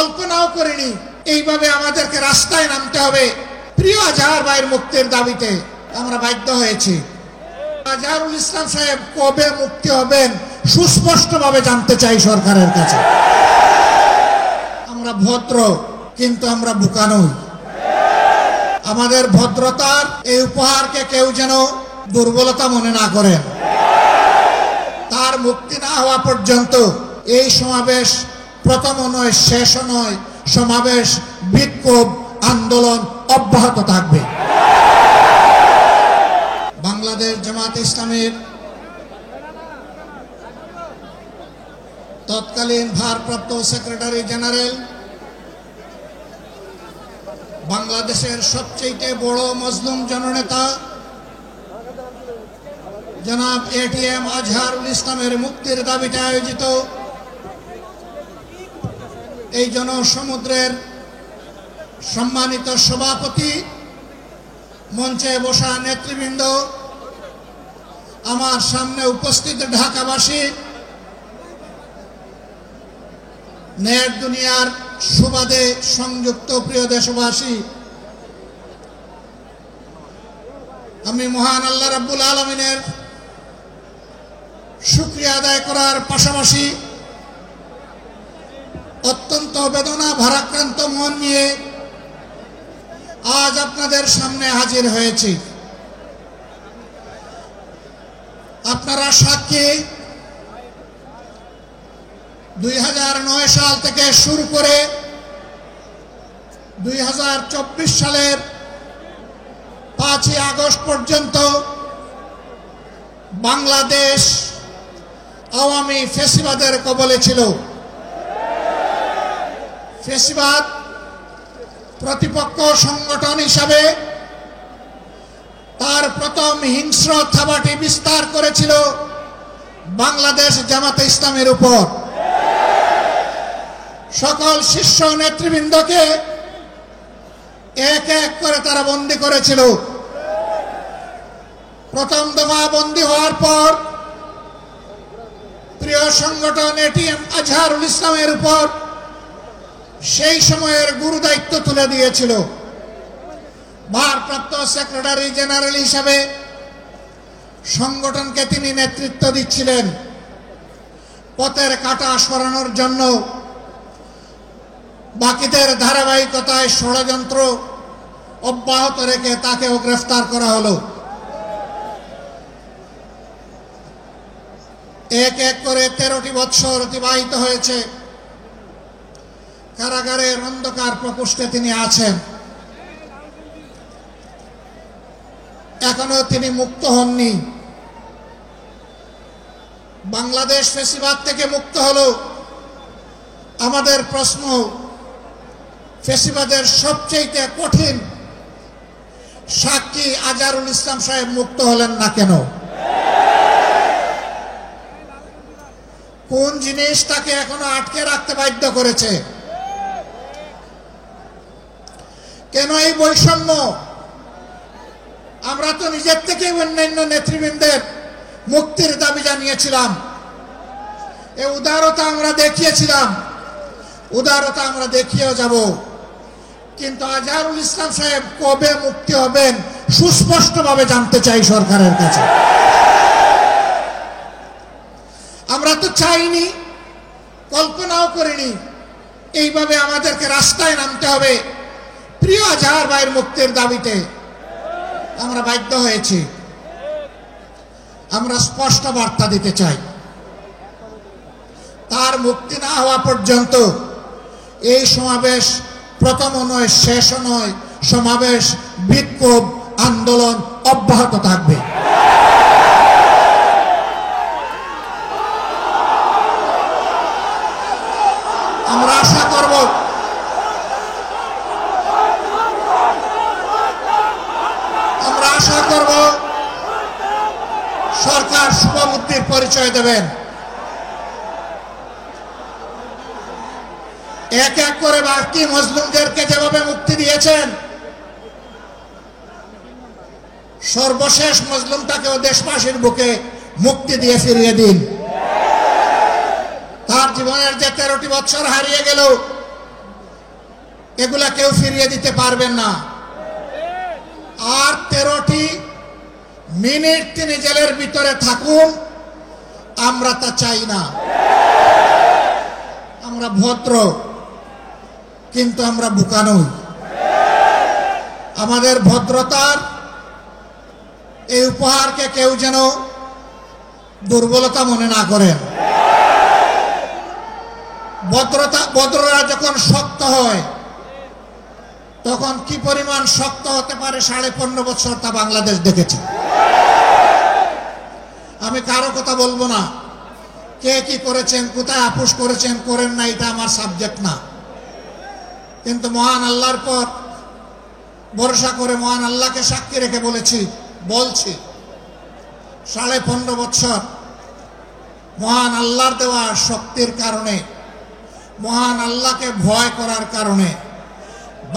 কল্পনাও করিনি এইভাবে আমাদেরকে রাস্তায় নামতে হবে প্রিয় আজহার ভাইয়ের মুক্তির দাবিতে। আমরা বাধ্য হয়েছি। আজহারুল ইসলাম সাহেব কবে মুক্তি হবেন সুস্পষ্টভাবে জানতে চাই সরকারের কাছে। আমরা ভদ্র, কিন্তু আমরা বোকা নই। আমাদের ভদ্রতার এই উপহারকে কেউ যেন দুর্বলতা মনে না করেন। তার মুক্তি না হওয়া পর্যন্ত এই সমাবেশ প্রথমও নয়, শেষও নয়, সমাবেশ, বিক্ষোভ, আন্দোলন অব্যাহত থাকবে। বাংলাদেশ জামায়াতে ইসলামীর তৎকালীন ভারপ্রাপ্ত সেক্রেটারি জেনারেল, বাংলাদেশের সবচেয়ে বড় মজলুম জননেতা জনাব এটিএম আজহারুল ইসলামের মুক্তির দাবিতে আয়োজিত এই জনসমুদ্রের সম্মানিত সভাপতি, মঞ্চে বসা নেতৃবৃন্দ, আমার সামনে উপস্থিত ঢাকাবাসী, নেট দুনিয়ার সুবাদে সংযুক্ত প্রিয় দেশবাসী, আমি মহান আল্লাহ রাব্বুল আলামিনের শুকরিয়া আদায় করার পাশাপাশি অত্যন্ত বেদনা ভারাক্রান্ত মন নিয়ে আজ আপনাদের সামনে হাজির হয়েছি। আপনারা সাক্ষী, 2009 সাল থেকে শুরু করে 2024 সালের 5ই আগস্ট পর্যন্ত বাংলাদেশ আওয়ামী ফ্যাসিবাদের কবলে ছিল। ফ্যাসিবাদ প্রতিপক্ষ সংগঠন হিসাবে তার প্রথম হিংস্র থাবাটি বিস্তার করেছিল বাংলাদেশ জামাতে ইসলামের উপর। সকল শীর্ষ নেতৃবৃন্দকে এক এক করে তারা বন্দী করেছিল। প্রথম দফা বন্দী হওয়ার পর প্রিয় সংগঠন এটিএম আজহারুল ইসলামের উপর সেই সময়ের গুরু দায়িত্ব তুলে দিয়েছিল। ভারপ্রাপ্ত সেক্রেটারি জেনারেল হিসাবে সংগঠনকে তিনি নেতৃত্ব দিচ্ছিলেন। পথের কাঁটা সরানোর জন্য বাকিদের ধারাবাহিকতায় ষড়যন্ত্র অব্যাহত রেখে তাকেও গ্রেফতার করা হলো। এক এক করে 13টি বৎসর অতিবাহিত হয়েছে। কারাগারের অন্ধকার প্রকোষ্ঠে তিনি আছেন। এখনো তিনি মুক্ত হননি। বাংলাদেশ ফ্যাসিবাদ থেকে মুক্ত হলো। আমাদের প্রশ্ন, ফ্যাসিবাদের সবচেয়ে কঠিন সাক্ষী আজহারুল ইসলাম সাহেব মুক্ত হলেন না কেন? কোন জিনিস তাকে এখনো আটকে রাখতে বাধ্য করেছে? কেন এই বৈষম্য? আমরা তো নিজের থেকে অন্যান্য নেতৃবৃন্দের মুক্তির দাবি জানিয়েছিলাম। এই উদারতা আমরা দেখিয়েছিলাম, উদারতা আমরা দেখিয়েও যাব। কিন্তু আজহারুল ইসলাম সাহেব কবে মুক্তি হবেন সুস্পষ্টভাবে জানতে চাই সরকারের কাছে। আমরা তো চাইনি, কল্পনাও করিনি এইভাবে আমাদেরকে রাস্তায় নামতে হবে প্রিয় আজহার ভাইয়ের মুক্তির দাবিতে। আমরা বাধ্য হয়েছি। আমরা স্পষ্ট বার্তা দিতে চাই, তার মুক্তি না হওয়া পর্যন্ত এই সমাবেশ প্রথমও নয়, শেষও নয়, সমাবেশ, বিক্ষোভ, আন্দোলন অব্যাহত থাকবে। আমরা আশা করব সরকার শুভবুদ্ধির পরিচয় দেবেন। এক এক করে বাকি মজলুমদেরকে যেভাবে মুক্তি দিয়েছেন, সর্বশেষ মজলুমটাকেও দেশবাসীর বুকে মুক্তি দিয়ে ফিরিয়ে দিন। তার জীবনের যে 13টি বছর হারিয়ে গেল, এগুলা কেউ ফিরিয়ে দিতে পারবেন না। আর 13টি মিনিট তিনি জেলের ভিতরে থাকুন, আমরা তা চাই না। আমরা ভদ্র, কিন্তু আমরা বোকা নই। আমাদের ভদ্রতার এই উপহারকে কেউ যেন দুর্বলতা মনে না করেন। ভদ্ররা যখন শক্ত হয়, তখন কি পরিমাণ শক্ত হতে পারে 15.5 বছর তা বাংলাদেশ দেখেছে। আমি কারো কথা বলবো না, কে কি করেছেন, কোথায় আপোষ করেছেন করেন না, এটা আমার সাবজেক্ট না। কিন্তু মহান আল্লাহর পর ভরসা করে মহান আল্লাহকে সাক্ষী রেখে বলছি 15.5 বছর মহান আল্লাহর দেওয়া শক্তির কারণে, মহান আল্লাহকে ভয় করার কারণে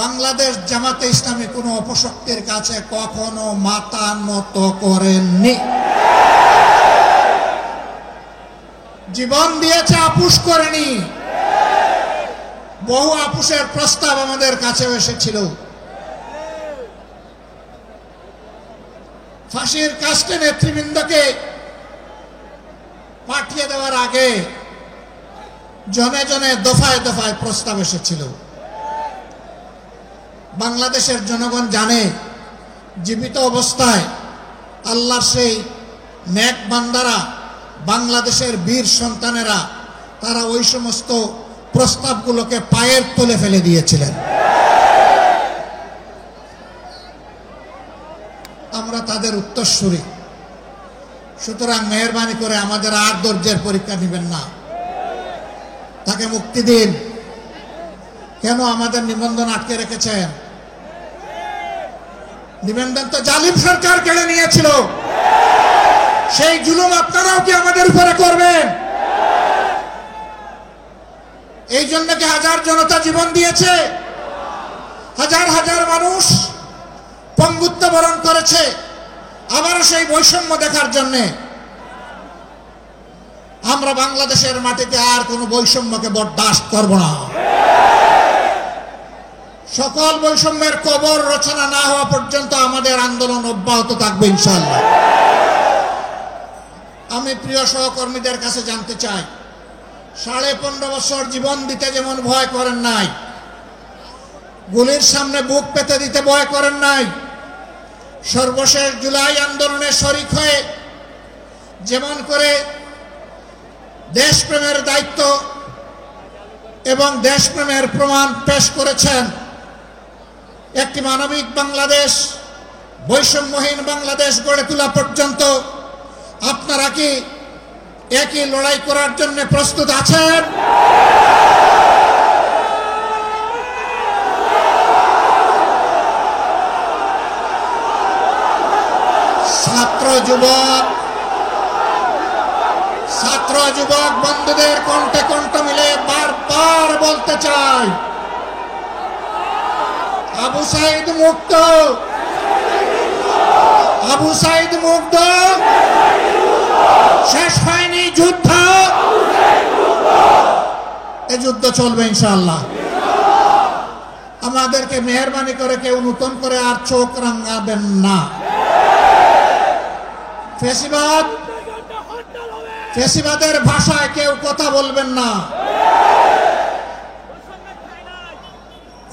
বাংলাদেশ জামাতে ইসলামী কোনো অপশক্তির কাছে কখনো মাথা নত করেননি। জীবন দিয়েছে, আপোষ করেনি। বহু আপোষের প্রস্তাব আমাদের কাছে এসেছিল। ফাঁসির কাস্টে নেতৃবৃন্দকে পাঠিয়ে দেওয়ার আগে জনে জনে দফায় দফায় প্রস্তাব এসেছিল। বাংলাদেশের জনগণ জানে, জীবিত অবস্থায় আল্লাহর সেই নেক বান্দারা, বাংলাদেশের বীর সন্তানেরা, তারা ওই সমস্ত প্রস্তাবগুলোকে পায়ের তলে ফেলে দিয়েছিলেন। আমরা তাদের উত্তরসূরি। সুতরাং মেহেরবানি করে আমাদের আর ধৈর্যের পরীক্ষা নেবেন না, তাকে মুক্তি দিন। কেন আমাদের নিবন্ধন আটকে রেখেছেন? নিবন্ধন তো জালিম সরকার কেড়ে নিয়েছিল। সেই জুলুম আপনারাও কি আমাদের উপরে করবেন? এই জন্য কি হাজার জনতা জীবন দিয়েছে, হাজার হাজার মানুষ পঙ্গুত্ব বরণ করেছে, আবারও সেই বৈষম্য দেখার জন্য। আমরা বাংলাদেশের মাটিতে আর কোনো বৈষম্যকে বরদাস্ত করব না। সকল বৈষম্যের কবর রচনা না হওয়া পর্যন্ত আমাদের আন্দোলন অব্যাহত থাকবে ইনশাআল্লাহ। আমি প্রিয় সহকর্মীদের কাছে জানতে চাই, 15.5 বছর জীবন দিতে যেমন ভয় করেন নাই, গুলির সামনে বুক পেতে দিতে ভয় করেন নাই, সর্বশেষ জুলাই আন্দোলনে শরিক হয়ে যেমন করে দেশপ্রেমের দায়িত্ব এবং দেশপ্রেমের প্রমাণ পেশ করেছেন, একটি মানবিক বাংলাদেশ, বৈষম্যহীন বাংলাদেশ গড়ে তোলা পর্যন্ত আপনারা কি একই লড়াই করার জন্য প্রস্তুত আছেন? ছাত্র যুবক বন্ধুদের কণ্ঠে কণ্ঠ মিলে বারবার বলতে চাই, আবু সাইদ মুক্ত, আবু সাইদ মুক্ত। শেষ হয়নি যুদ্ধ, এই যুদ্ধ চলবে ইনশাআল্লাহ। আমাদেরকে মেহেরবানি করে কেউ নতুন করে আর চোখ রাঙাবেন না। ফেসিবাদের ভাষায় কেউ কথা বলবেন না,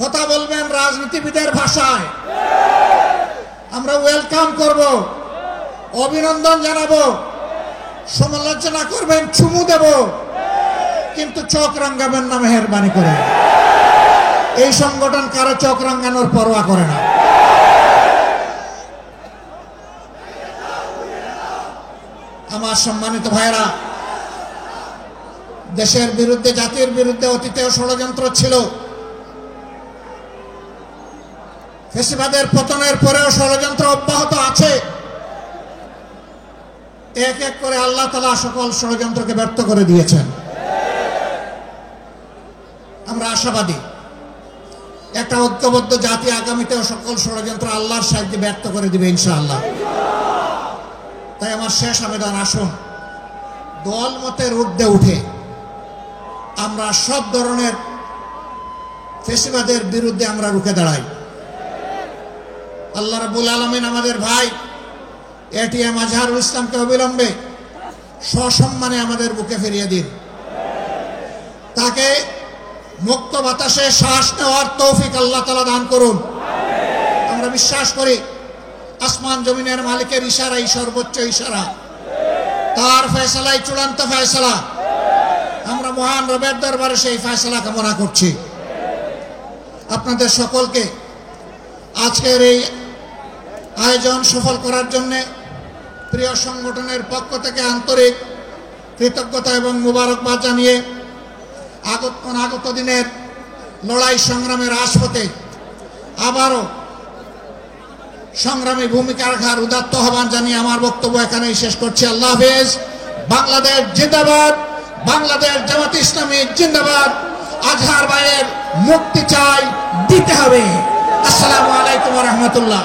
কথা বলবেন রাজনীতিবিদের ভাষায়। আমরা ওয়েলকাম করব, অভিনন্দন জানাবো, সমালোচনা করবেন, চুমু দেব, কিন্তু চোখ রাঙাবেন না মেহেরবানি করে। এই সংগঠন কারো চোখ রাঙানোর পরোয়া করে না। আমার সম্মানিত ভাইরা, দেশের বিরুদ্ধে, জাতির বিরুদ্ধে অতীতেও ষড়যন্ত্র ছিল। ফ্যাসিবাদের পতনের পরেও ষড়যন্ত্র অব্যাহত আছে। এক এক করে আল্লাহ তাআলা সকল ষড়যন্ত্রকে ব্যর্থ করে দিয়েছেন। আমরা আশাবাদী, একটা ঐক্যবদ্ধ জাতি আগামীতেও সকল ষড়যন্ত্র আল্লাহর সাহায্যে ব্যর্থ করে দিবে ইনশাআল্লাহ। তাই আমার শেষ আবেদন, আসুন দল মতের ঊর্ধ্বে উঠে আমরা সব ধরনের ফেসিবাদের বিরুদ্ধে আমরা রুখে দাঁড়াই। আল্লাহ রাব্বুল আলামিন আমাদের ভাই এটিএম আজহারুল ইসলামকে অবিলম্বে সসম্মানে আমাদের বুকে ফিরিয়ে দিন। তাকে মুক্ত বাতাসে শ্বাস নেওয়ার তৌফিক আল্লাহ তাআলা দান করুন। আমরা বিশ্বাস করি আসমান জমিনের মালিকের ইশারাই সর্বোচ্চ ইশারা, তার ফয়সালাই চূড়ান্ত ফয়সালা। আমরা মহান রবের দরবারে সেই ফয়সালা কামনা করছি। আপনাদের সকলকে আজকের এই আয়োজন সফল করার জন্য প্রিয় সংগঠনের পক্ষ থেকে আন্তরিক কৃতজ্ঞতা এবং মোবারকবাদ জানিয়ে আগত দিনের লড়াই সংগ্রামের রাজপথে আবারও সংগ্রামী ভূমিকা রাখার উদাত্ত আহ্বান জানিয়ে আমার বক্তব্য এখানেই শেষ করছি। আল্লাহ হাফেজ। বাংলাদেশ জিন্দাবাদ, বাংলাদেশ জামাত ইসলামী জিন্দাবাদ। আজহার ভাইয়ের মুক্তি চাই, দিতে হবে। আসসালামু আলাইকুম ওয়া রাহমাতুল্লাহ।